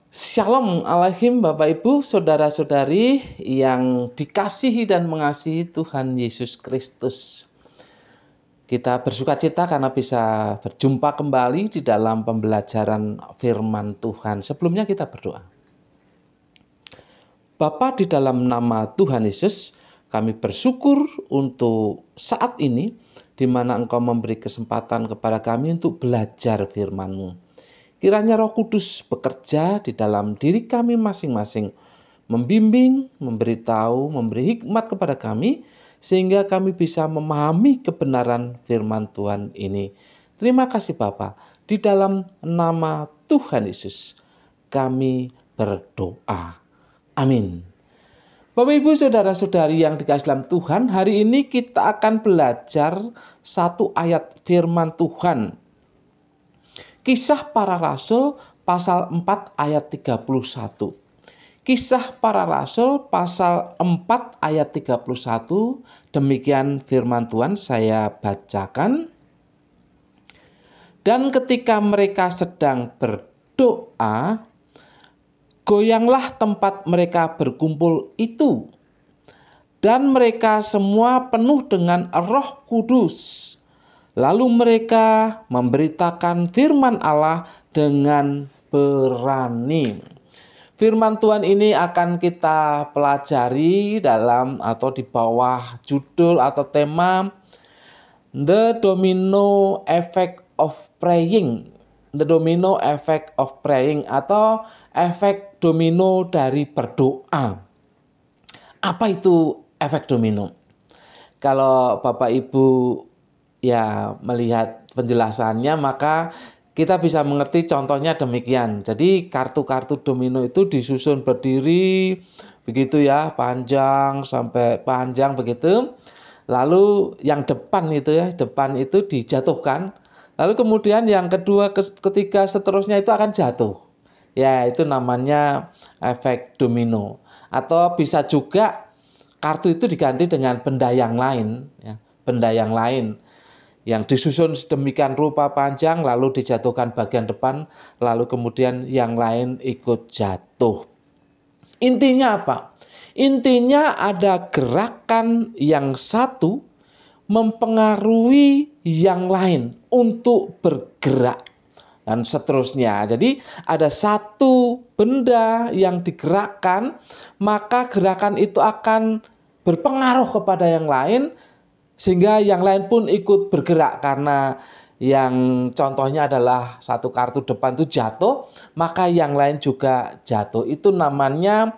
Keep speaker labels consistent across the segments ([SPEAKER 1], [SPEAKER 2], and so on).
[SPEAKER 1] Shalom Alaikum Bapak Ibu, Saudara-saudari yang dikasihi dan mengasihi Tuhan Yesus Kristus. Kita bersuka cita karena bisa berjumpa kembali di dalam pembelajaran firman Tuhan. Sebelumnya kita berdoa. Bapa, di dalam nama Tuhan Yesus, kami bersyukur untuk saat ini di mana Engkau memberi kesempatan kepada kami untuk belajar firman-Mu. Kiranya Roh Kudus bekerja di dalam diri kami masing-masing, membimbing, memberitahu, memberi hikmat kepada kami, sehingga kami bisa memahami kebenaran firman Tuhan ini. Terima kasih Bapa, di dalam nama Tuhan Yesus kami berdoa. Amin. Bapak Ibu Saudara-saudari yang dikasihi dalam Tuhan, hari ini kita akan belajar satu ayat firman Tuhan. Kisah Para Rasul pasal 4 ayat 31. Kisah Para Rasul pasal 4 ayat 31. Demikian firman Tuhan, saya bacakan. Dan ketika mereka sedang berdoa, goyanglah tempat mereka berkumpul itu, dan mereka semua penuh dengan Roh Kudus. Lalu mereka memberitakan firman Allah dengan berani. Firman Tuhan ini akan kita pelajari dalam atau di bawah judul atau tema The Domino Effect of Praying. The Domino Effect of Praying atau efek domino dari berdoa. Apa itu efek domino? Kalau Bapak Ibu melihat penjelasannya, maka kita bisa mengerti contohnya demikian. Jadi kartu-kartu domino itu disusun berdiri begitu ya, panjang sampai panjang begitu. Lalu yang depan itu dijatuhkan. Lalu kemudian yang kedua, ketiga, seterusnya itu akan jatuh. Ya, itu namanya efek domino. Atau bisa juga kartu itu diganti dengan benda yang lain, ya, benda yang lain yang disusun sedemikian rupa panjang, lalu dijatuhkan bagian depan, lalu kemudian yang lain ikut jatuh. Intinya apa? Intinya ada gerakan yang satu mempengaruhi yang lain untuk bergerak dan seterusnya. Jadi ada satu benda yang digerakkan, maka gerakan itu akan berpengaruh kepada yang lain, sehingga yang lain pun ikut bergerak. Karena yang contohnya adalah satu kartu depan itu jatuh, maka yang lain juga jatuh. Itu namanya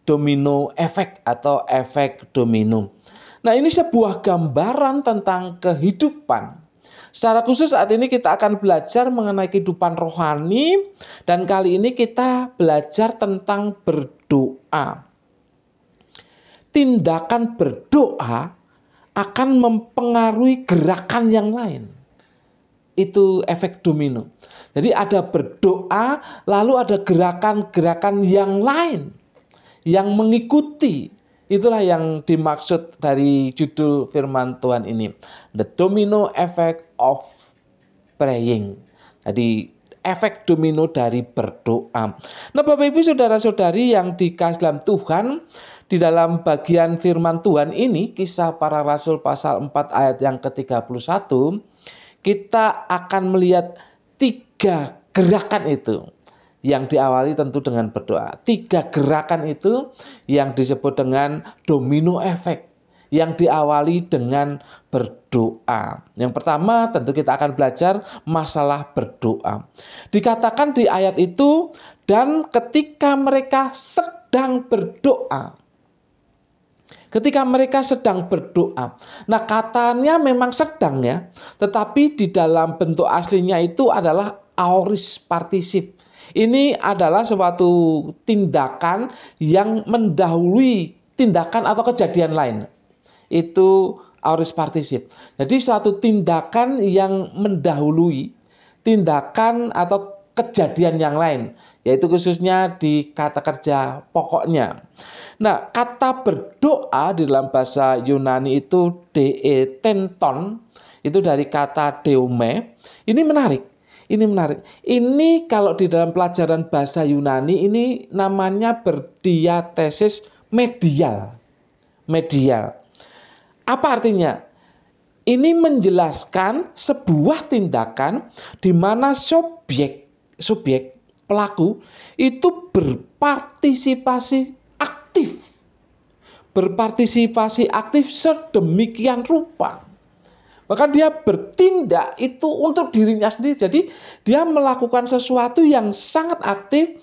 [SPEAKER 1] domino effect atau efek domino. Nah, ini sebuah gambaran tentang kehidupan. Secara khusus saat ini kita akan belajar mengenai kehidupan rohani, dan kali ini kita belajar tentang berdoa. Tindakan berdoa akan mempengaruhi gerakan yang lain. Itu efek domino. Jadi ada berdoa, lalu ada gerakan-gerakan yang lain yang mengikuti. Itulah yang dimaksud dari judul firman Tuhan ini. The Domino Effect of Praying. Jadi efek domino dari berdoa. Nah, Bapak Ibu Saudara-saudari yang dikasihi dalam Tuhan, di dalam bagian firman Tuhan ini, Kisah Para Rasul pasal 4 ayat yang ke-31, kita akan melihat 3 gerakan itu yang diawali tentu dengan berdoa. 3 gerakan itu yang disebut dengan domino effect, yang diawali dengan berdoa. Yang pertama tentu kita akan belajar masalah berdoa. Dikatakan di ayat itu, dan ketika mereka sedang berdoa. Ketika mereka sedang berdoa. Nah, katanya memang sedang ya, tetapi di dalam bentuk aslinya itu adalah aorist partisip. Ini adalah suatu tindakan yang mendahului tindakan atau kejadian lain. Itu aorist partisip. Jadi suatu tindakan yang mendahului tindakan atau kejadian yang lain, yaitu khususnya di kata kerja pokoknya. Nah, kata berdoa di dalam bahasa Yunani itu deetenton, itu dari kata deome. Ini menarik. Ini menarik. Ini kalau di dalam pelajaran bahasa Yunani ini namanya berdiatesis medial. Medial. Apa artinya? Ini menjelaskan sebuah tindakan di mana subjek pelaku itu berpartisipasi aktif. Berpartisipasi aktif sedemikian rupa. Bahkan dia bertindak itu untuk dirinya sendiri. Jadi dia melakukan sesuatu yang sangat aktif,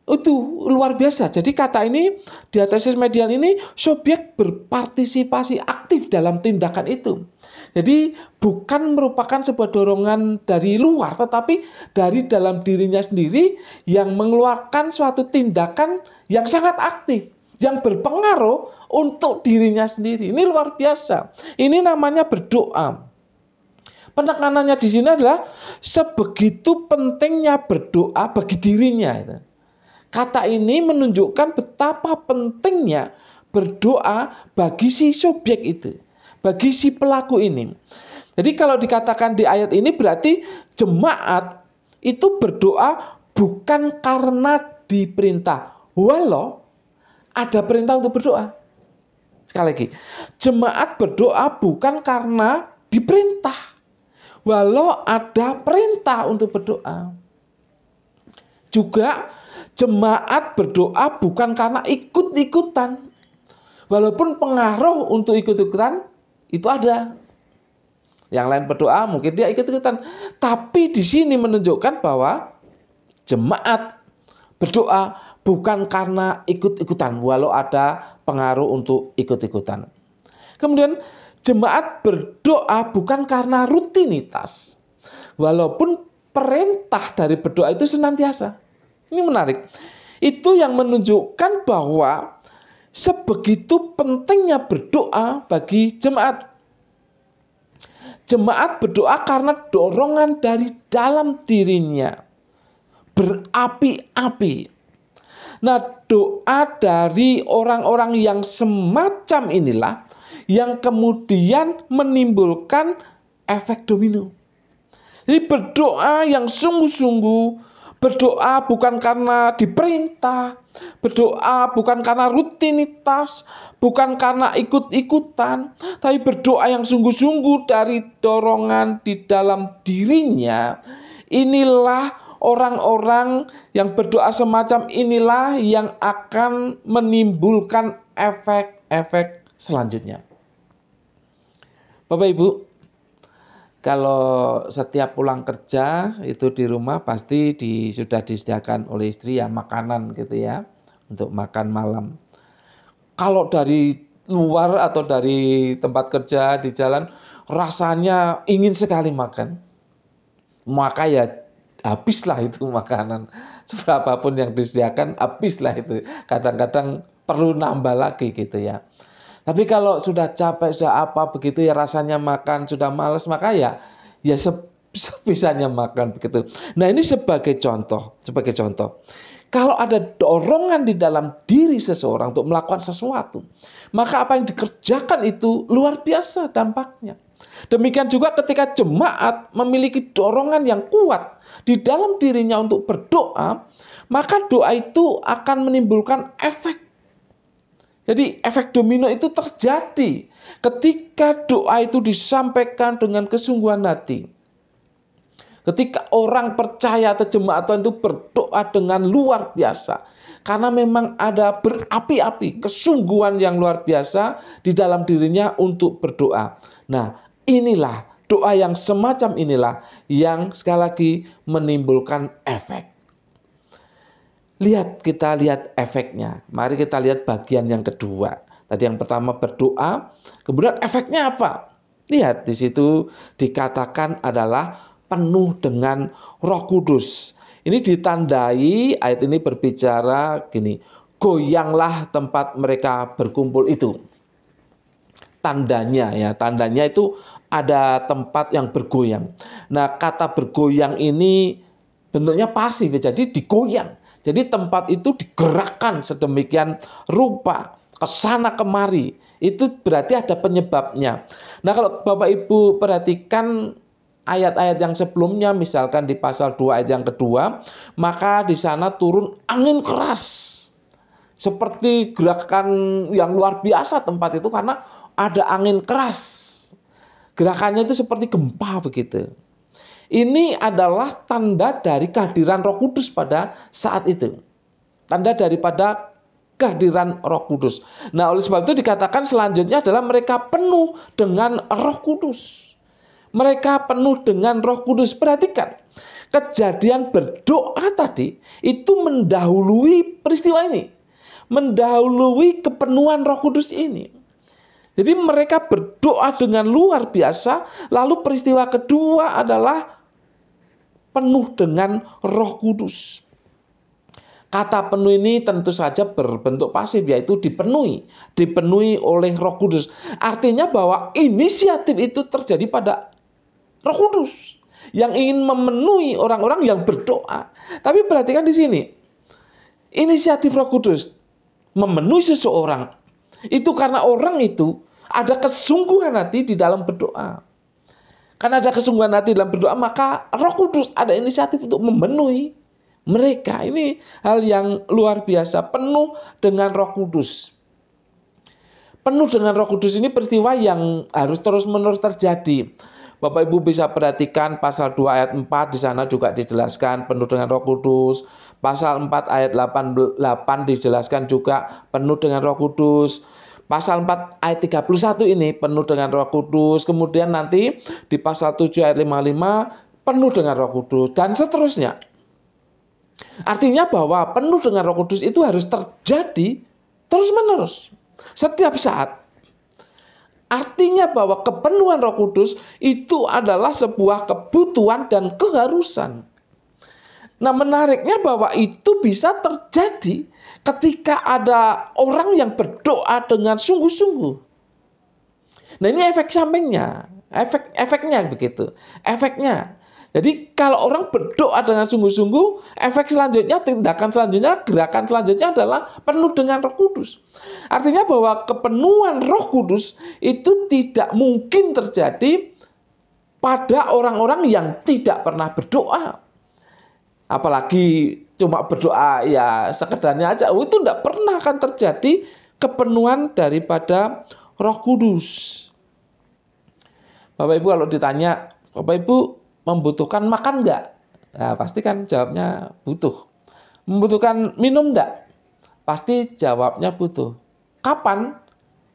[SPEAKER 1] itu luar biasa. Jadi kata ini, diatesis medial ini, subjek berpartisipasi aktif dalam tindakan itu. Jadi bukan merupakan sebuah dorongan dari luar, tetapi dari dalam dirinya sendiri yang mengeluarkan suatu tindakan yang sangat aktif, yang berpengaruh untuk dirinya sendiri. Ini luar biasa. Ini namanya berdoa. Penekanannya di sini adalah sebegitu pentingnya berdoa bagi dirinya. Kata ini menunjukkan betapa pentingnya berdoa bagi si subjek itu, bagi si pelaku ini. Jadi kalau dikatakan di ayat ini berarti jemaat itu berdoa bukan karena diperintah, walau ada perintah untuk berdoa. Sekali lagi, jemaat berdoa bukan karena diperintah, walau ada perintah untuk berdoa. Juga jemaat berdoa bukan karena ikut-ikutan, walaupun pengaruh untuk ikut-ikutan itu ada. Yang lain berdoa mungkin dia ikut-ikutan, tapi di sini menunjukkan bahwa jemaat berdoa bukan karena ikut-ikutan, walau ada pengaruh untuk ikut-ikutan. Kemudian jemaat berdoa bukan karena rutinitas, walaupun perintah dari berdoa itu senantiasa. Ini menarik. Itu yang menunjukkan bahwa sebegitu pentingnya berdoa bagi jemaat. Jemaat berdoa karena dorongan dari dalam dirinya berapi-api. Nah, doa dari orang-orang yang semacam inilah yang kemudian menimbulkan efek domino. Jadi berdoa yang sungguh-sungguh, berdoa bukan karena diperintah, berdoa bukan karena rutinitas, bukan karena ikut-ikutan, tapi berdoa yang sungguh-sungguh dari dorongan di dalam dirinya. Inilah orang-orang yang berdoa semacam inilah yang akan menimbulkan efek-efek selanjutnya. Bapak Ibu, kalau setiap pulang kerja itu di rumah pasti sudah disediakan oleh istri ya makanan gitu ya, untuk makan malam. Kalau dari luar atau dari tempat kerja di jalan rasanya ingin sekali makan, maka ya habislah itu makanan. Seberapapun yang disediakan habislah itu. Kadang-kadang perlu nambah lagi gitu ya. Tapi kalau sudah capek, sudah apa begitu ya rasanya makan, sudah malas, maka ya sebisanya makan begitu. Nah, ini sebagai contoh. Kalau ada dorongan di dalam diri seseorang untuk melakukan sesuatu, maka apa yang dikerjakan itu luar biasa dampaknya. Demikian juga ketika jemaat memiliki dorongan yang kuat di dalam dirinya untuk berdoa, maka doa itu akan menimbulkan efek. Jadi efek domino itu terjadi ketika doa itu disampaikan dengan kesungguhan hati. Ketika orang percaya atau jemaat Tuhan itu berdoa dengan luar biasa. Karena memang ada berapi-api, kesungguhan yang luar biasa di dalam dirinya untuk berdoa. Nah, inilah doa yang semacam inilah yang sekali lagi menimbulkan efek. Kita lihat efeknya. Mari kita lihat bagian yang kedua. Tadi yang pertama berdoa, kemudian efeknya apa? Lihat di situ dikatakan adalah penuh dengan Roh Kudus. Ini ditandai, ayat ini berbicara gini, goyanglah tempat mereka berkumpul itu. Tandanya itu ada tempat yang bergoyang. Nah, kata bergoyang ini bentuknya pasif, jadi digoyang. Jadi tempat itu digerakkan sedemikian rupa, ke sana kemari. Itu berarti ada penyebabnya. Nah, kalau Bapak Ibu perhatikan ayat-ayat yang sebelumnya, misalkan di pasal 2 ayat yang kedua, maka di sana turun angin keras. Seperti gerakan yang luar biasa tempat itu karena ada angin keras. Gerakannya itu seperti gempa begitu. Ini adalah tanda dari kehadiran Roh Kudus pada saat itu. Tanda daripada kehadiran Roh Kudus. Nah, oleh sebab itu dikatakan selanjutnya adalah mereka penuh dengan Roh Kudus. Mereka penuh dengan Roh Kudus. Perhatikan, kejadian berdoa tadi itu mendahului peristiwa ini. Mendahului kepenuhan Roh Kudus ini. Jadi mereka berdoa dengan luar biasa, lalu peristiwa kedua adalah penuh dengan Roh Kudus. Kata penuh ini tentu saja berbentuk pasif, yaitu dipenuhi oleh Roh Kudus. Artinya bahwa inisiatif itu terjadi pada Roh Kudus yang ingin memenuhi orang-orang yang berdoa. Tapi perhatikan di sini, inisiatif Roh Kudus memenuhi seseorang itu karena orang itu ada kesungguhan hati di dalam berdoa. Karena ada kesungguhan hati dalam berdoa, maka Roh Kudus ada inisiatif untuk memenuhi mereka. Ini hal yang luar biasa, penuh dengan Roh Kudus. Penuh dengan Roh Kudus ini peristiwa yang harus terus-menerus terjadi. Bapak Ibu bisa perhatikan pasal 2 ayat 4 di sana juga dijelaskan penuh dengan Roh Kudus. Pasal 4 ayat 8 dijelaskan juga penuh dengan Roh Kudus. Pasal 4 ayat 31 ini penuh dengan Roh Kudus. Kemudian nanti di pasal 7 ayat 55 penuh dengan Roh Kudus dan seterusnya. Artinya bahwa penuh dengan Roh Kudus itu harus terjadi terus-menerus, setiap saat. Artinya bahwa kepenuhan Roh Kudus itu adalah sebuah kebutuhan dan keharusan. Nah, menariknya bahwa itu bisa terjadi ketika ada orang yang berdoa dengan sungguh-sungguh. Nah, ini efek sampingnya, efeknya begitu. Efeknya. Jadi kalau orang berdoa dengan sungguh-sungguh, efek selanjutnya, tindakan selanjutnya, gerakan selanjutnya adalah penuh dengan Roh Kudus. Artinya bahwa kepenuhan Roh Kudus itu tidak mungkin terjadi pada orang-orang yang tidak pernah berdoa. Apalagi cuma berdoa ya sekedarnya aja, itu tidak pernah akan terjadi kepenuhan daripada Roh Kudus. Bapak Ibu kalau ditanya, Bapak Ibu membutuhkan makan enggak? Nah, pasti kan jawabnya butuh. Membutuhkan minum enggak? Pasti jawabnya butuh. Kapan?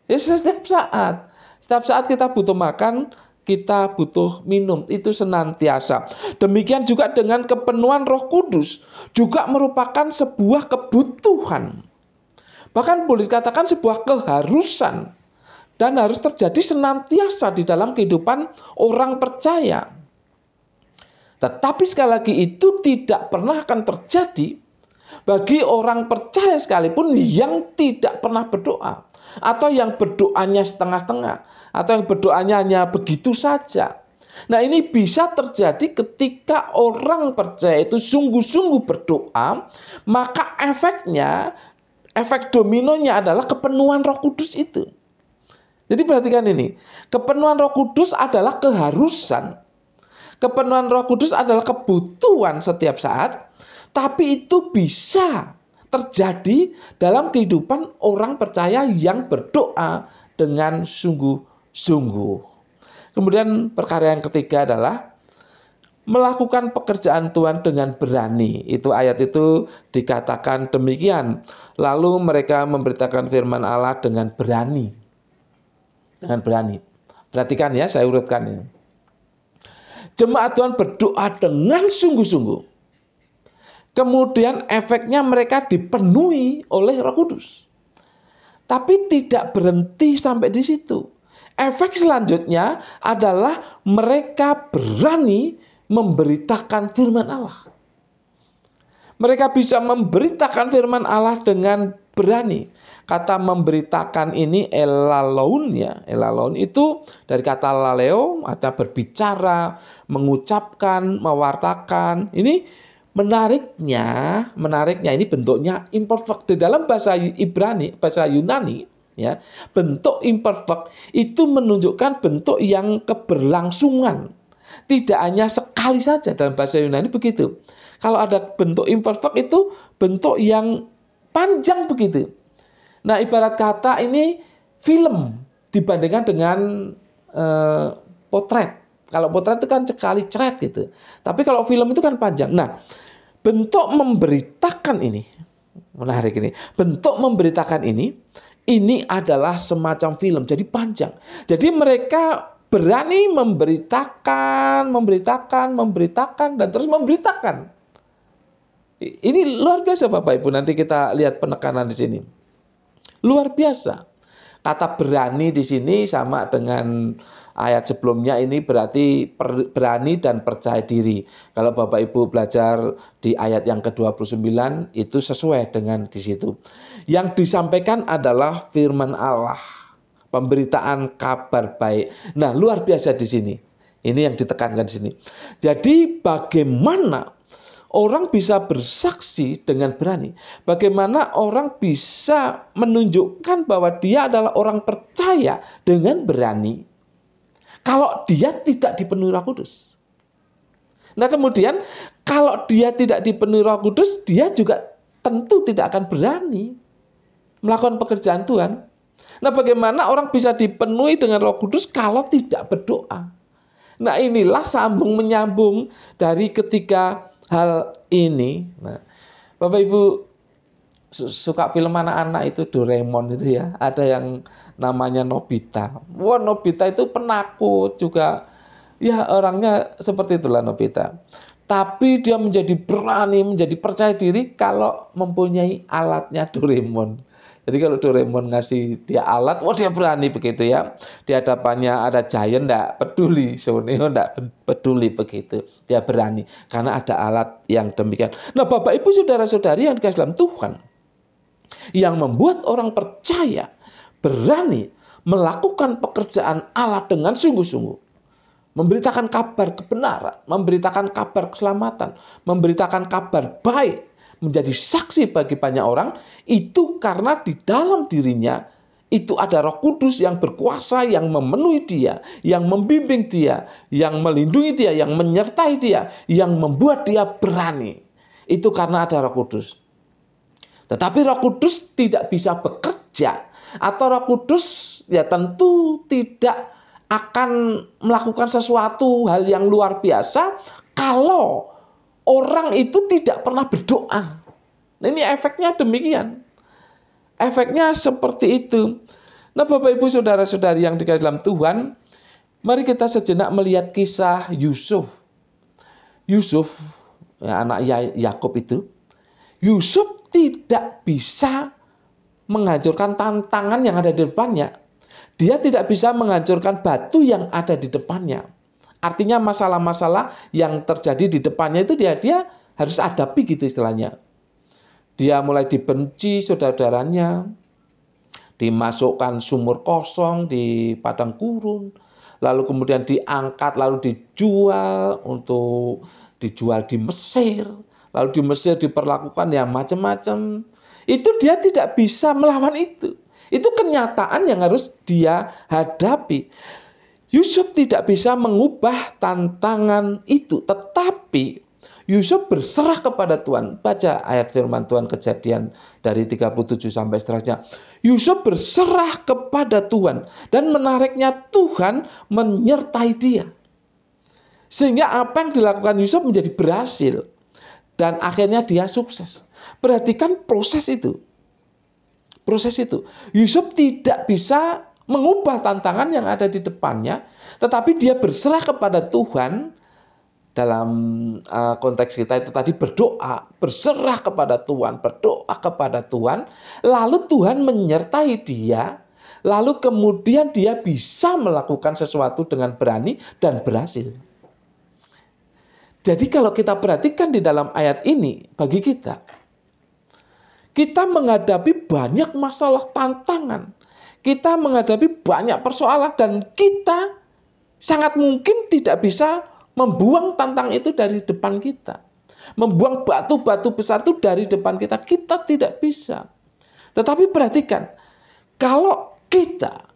[SPEAKER 1] Ya setiap saat. Setiap saat kita butuh makan, kita butuh minum. Itu senantiasa. Demikian juga dengan kepenuhan Roh Kudus juga merupakan sebuah kebutuhan. Bahkan boleh dikatakan sebuah keharusan. Dan harus terjadi senantiasa di dalam kehidupan orang percaya. Tetapi sekali lagi itu tidak pernah akan terjadi bagi orang percaya sekalipun yang tidak pernah berdoa. Atau yang berdoanya setengah-setengah. Atau yang berdoanya hanya begitu saja. Nah, ini bisa terjadi ketika orang percaya itu sungguh-sungguh berdoa. Maka efeknya, efek dominonya adalah kepenuhan Roh Kudus itu. Jadi perhatikan ini. Kepenuhan Roh Kudus adalah keharusan. Kepenuhan Roh Kudus adalah kebutuhan setiap saat, tapi itu bisa terjadi dalam kehidupan orang percaya yang berdoa dengan sungguh-sungguh. Kemudian perkara yang ketiga adalah melakukan pekerjaan Tuhan dengan berani. Itu ayat itu dikatakan demikian. Lalu mereka memberitakan firman Allah dengan berani. Dengan berani. Perhatikan ya, saya urutkan ini. Jemaat Tuhan berdoa dengan sungguh-sungguh. Kemudian efeknya mereka dipenuhi oleh Roh Kudus. Tapi tidak berhenti sampai di situ. Efek selanjutnya adalah mereka berani memberitakan firman Allah. Mereka bisa memberitakan firman Allah dengan berani. Kata memberitakan ini elalaun ya. Elalaun itu dari kata laleo, artinya berbicara, mengucapkan, mewartakan. Ini menariknya ini bentuknya imperfect. Di dalam bahasa Ibrani, bahasa Yunani, ya, bentuk imperfect itu menunjukkan bentuk yang keberlangsungan. Tidak hanya sekali saja, dalam bahasa Yunani begitu. Kalau ada bentuk imperfect itu bentuk yang panjang begitu. Nah, ibarat kata ini film dibandingkan dengan potret. Kalau potret itu kan sekali ceret gitu. Tapi kalau film itu kan panjang. Nah, bentuk memberitakan ini, menarik ini. Bentuk memberitakan ini adalah semacam film, jadi panjang. Jadi mereka berani memberitakan, dan terus memberitakan. Ini luar biasa Bapak Ibu, nanti kita lihat penekanan di sini. Luar biasa. Kata berani di sini sama dengan ayat sebelumnya, ini berarti berani dan percaya diri. Kalau Bapak Ibu belajar di ayat yang ke-29 itu sesuai dengan di situ. Yang disampaikan adalah firman Allah, pemberitaan kabar baik. Nah, luar biasa di sini. Ini yang ditekankan di sini. Jadi bagaimana orang bisa bersaksi dengan berani? Bagaimana orang bisa menunjukkan bahwa dia adalah orang percaya dengan berani kalau dia tidak dipenuhi Roh Kudus? Nah, kemudian kalau dia tidak dipenuhi Roh Kudus, dia juga tentu tidak akan berani melakukan pekerjaan Tuhan. Nah, bagaimana orang bisa dipenuhi dengan Roh Kudus kalau tidak berdoa? Nah, inilah sambung menyambung dari ketiga hal ini. Nah, Bapak Ibu suka film anak-anak itu Doraemon itu ya. Ada yang namanya Nobita. Wah, Nobita itu penakut juga. Ya, orangnya seperti itulah Nobita. Tapi dia menjadi berani, menjadi percaya diri kalau mempunyai alatnya Doraemon. Jadi kalau Doraemon ngasih dia alat, wah dia berani begitu ya. Di hadapannya ada giant, enggak peduli. Soneo enggak peduli begitu. Dia berani karena ada alat yang demikian. Nah, Bapak Ibu saudara-saudari yang dikasihi dalam Tuhan, yang membuat orang percaya berani melakukan pekerjaan Allah dengan sungguh-sungguh, memberitakan kabar kebenaran, memberitakan kabar keselamatan, memberitakan kabar baik, menjadi saksi bagi banyak orang, itu karena di dalam dirinya itu ada Roh Kudus yang berkuasa, yang memenuhi dia, yang membimbing dia, yang melindungi dia, yang menyertai dia, yang membuat dia berani. Itu karena ada Roh Kudus. Tetapi Roh Kudus tidak bisa bekerja, atau Roh Kudus ya tentu tidak akan melakukan sesuatu hal yang luar biasa kalau orang itu tidak pernah berdoa. Nah, ini efeknya demikian. Efeknya seperti itu. Nah, Bapak Ibu saudara-saudari yang dikasihi dalam Tuhan, mari kita sejenak melihat kisah Yusuf. Yusuf, ya, anak Yakub itu. Yusuf tidak bisa menghancurkan tantangan yang ada di depannya. Dia tidak bisa menghancurkan batu yang ada di depannya. Artinya masalah-masalah yang terjadi di depannya itu dia harus hadapi gitu istilahnya. Dia mulai dibenci saudara-saudaranya, dimasukkan sumur kosong di padang gurun, lalu kemudian diangkat, lalu dijual di Mesir, lalu di Mesir diperlakukan yang macam-macam. Itu dia tidak bisa melawan itu. Itu kenyataan yang harus dia hadapi. Yusuf tidak bisa mengubah tantangan itu, tetapi Yusuf berserah kepada Tuhan. Baca ayat firman Tuhan Kejadian dari 37 sampai seterusnya. Yusuf berserah kepada Tuhan dan menariknya Tuhan menyertai dia. Sehingga apa yang dilakukan Yusuf menjadi berhasil dan akhirnya dia sukses. Perhatikan proses itu. Proses itu. Yusuf tidak bisa mengubah tantangan yang ada di depannya, tetapi dia berserah kepada Tuhan. Dalam konteks kita itu tadi berdoa, berserah kepada Tuhan, berdoa kepada Tuhan, lalu Tuhan menyertai dia, lalu kemudian dia bisa melakukan sesuatu dengan berani dan berhasil. Jadi kalau kita perhatikan di dalam ayat ini, bagi kita menghadapi banyak masalah tantangan, kita menghadapi banyak persoalan, dan kita sangat mungkin tidak bisa membuang tantangan itu dari depan kita. Membuang batu-batu besar itu dari depan kita. Kita tidak bisa. Tetapi perhatikan, kalau kita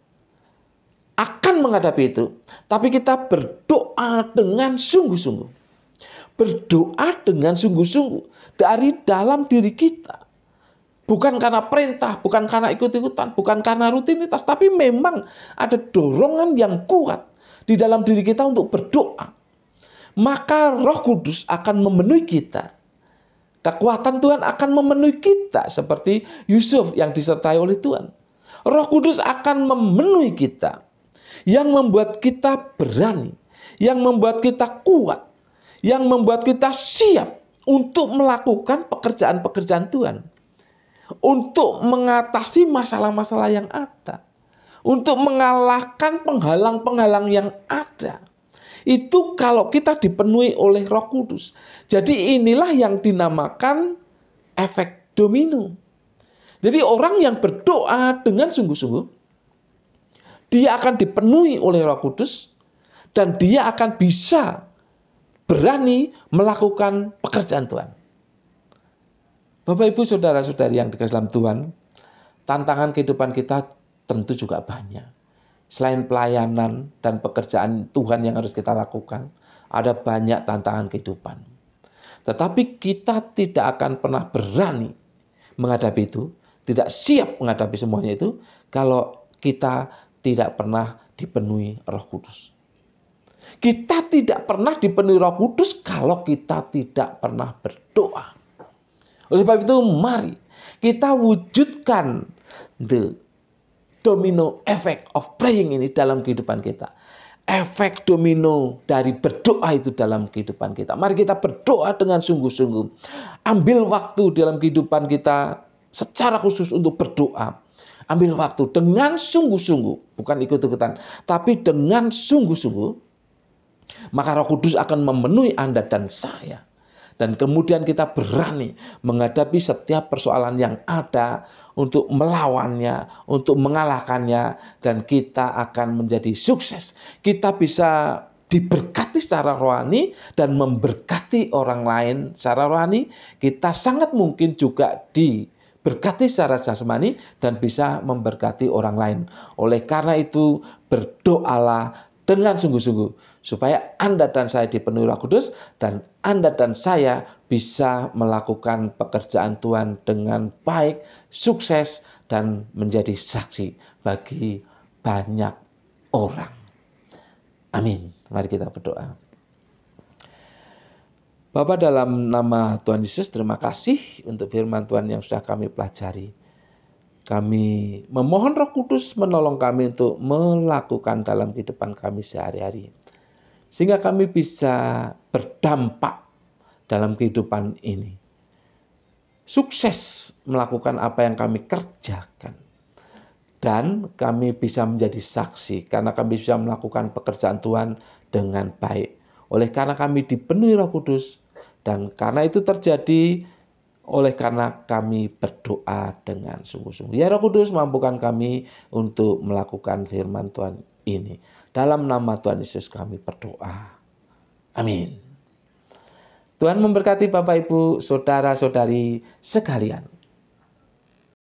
[SPEAKER 1] akan menghadapi itu, tapi kita berdoa dengan sungguh-sungguh. Berdoa dengan sungguh-sungguh dari dalam diri kita. Bukan karena perintah, bukan karena ikut-ikutan, bukan karena rutinitas, tapi memang ada dorongan yang kuat di dalam diri kita untuk berdoa. Maka Roh Kudus akan memenuhi kita. Kekuatan Tuhan akan memenuhi kita seperti Yusuf yang disertai oleh Tuhan. Roh Kudus akan memenuhi kita, yang membuat kita berani, yang membuat kita kuat, yang membuat kita siap untuk melakukan pekerjaan-pekerjaan Tuhan, untuk mengatasi masalah-masalah yang ada, untuk mengalahkan penghalang-penghalang yang ada. Itu kalau kita dipenuhi oleh Roh Kudus. Jadi inilah yang dinamakan efek domino. Jadi orang yang berdoa dengan sungguh-sungguh, dia akan dipenuhi oleh Roh Kudus dan dia akan bisa berani melakukan pekerjaan Tuhan. Bapak, Ibu, saudara-saudari yang dikasihi dalam Tuhan, tantangan kehidupan kita tentu juga banyak. Selain pelayanan dan pekerjaan Tuhan yang harus kita lakukan, ada banyak tantangan kehidupan. Tetapi kita tidak akan pernah berani menghadapi itu, tidak siap menghadapi semuanya itu, kalau kita tidak pernah dipenuhi Roh Kudus. Kita tidak pernah dipenuhi Roh Kudus kalau kita tidak pernah berdoa. Oleh sebab itu, mari kita wujudkan the domino effect of praying ini dalam kehidupan kita. Efek domino dari berdoa itu dalam kehidupan kita. Mari kita berdoa dengan sungguh-sungguh. Ambil waktu dalam kehidupan kita secara khusus untuk berdoa. Ambil waktu dengan sungguh-sungguh. Bukan ikut-ikutan. Tapi dengan sungguh-sungguh. Maka Roh Kudus akan memenuhi Anda dan saya. Dan kemudian kita berani menghadapi setiap persoalan yang ada untuk melawannya, untuk mengalahkannya, dan kita akan menjadi sukses. Kita bisa diberkati secara rohani dan memberkati orang lain secara rohani. Kita sangat mungkin juga diberkati secara jasmani dan bisa memberkati orang lain. Oleh karena itu, berdoalah dengan sungguh-sungguh supaya Anda dan saya dipenuhi Roh Kudus dan Anda dan saya bisa melakukan pekerjaan Tuhan dengan baik, sukses, dan menjadi saksi bagi banyak orang. Amin. Mari kita berdoa. Bapa, dalam nama Tuhan Yesus, terima kasih untuk firman Tuhan yang sudah kami pelajari. Kami memohon Roh Kudus menolong kami untuk melakukan dalam kehidupan kami sehari-hari. Sehingga kami bisa berdampak dalam kehidupan ini. Sukses melakukan apa yang kami kerjakan. Dan kami bisa menjadi saksi karena kami bisa melakukan pekerjaan Tuhan dengan baik. Oleh karena kami dipenuhi Roh Kudus dan karena itu terjadi oleh karena kami berdoa dengan sungguh-sungguh. Ya Roh Kudus, mampukan kami untuk melakukan firman Tuhan ini. Dalam nama Tuhan Yesus kami berdoa. Amin. Tuhan memberkati Bapak, Ibu, saudara-saudari sekalian.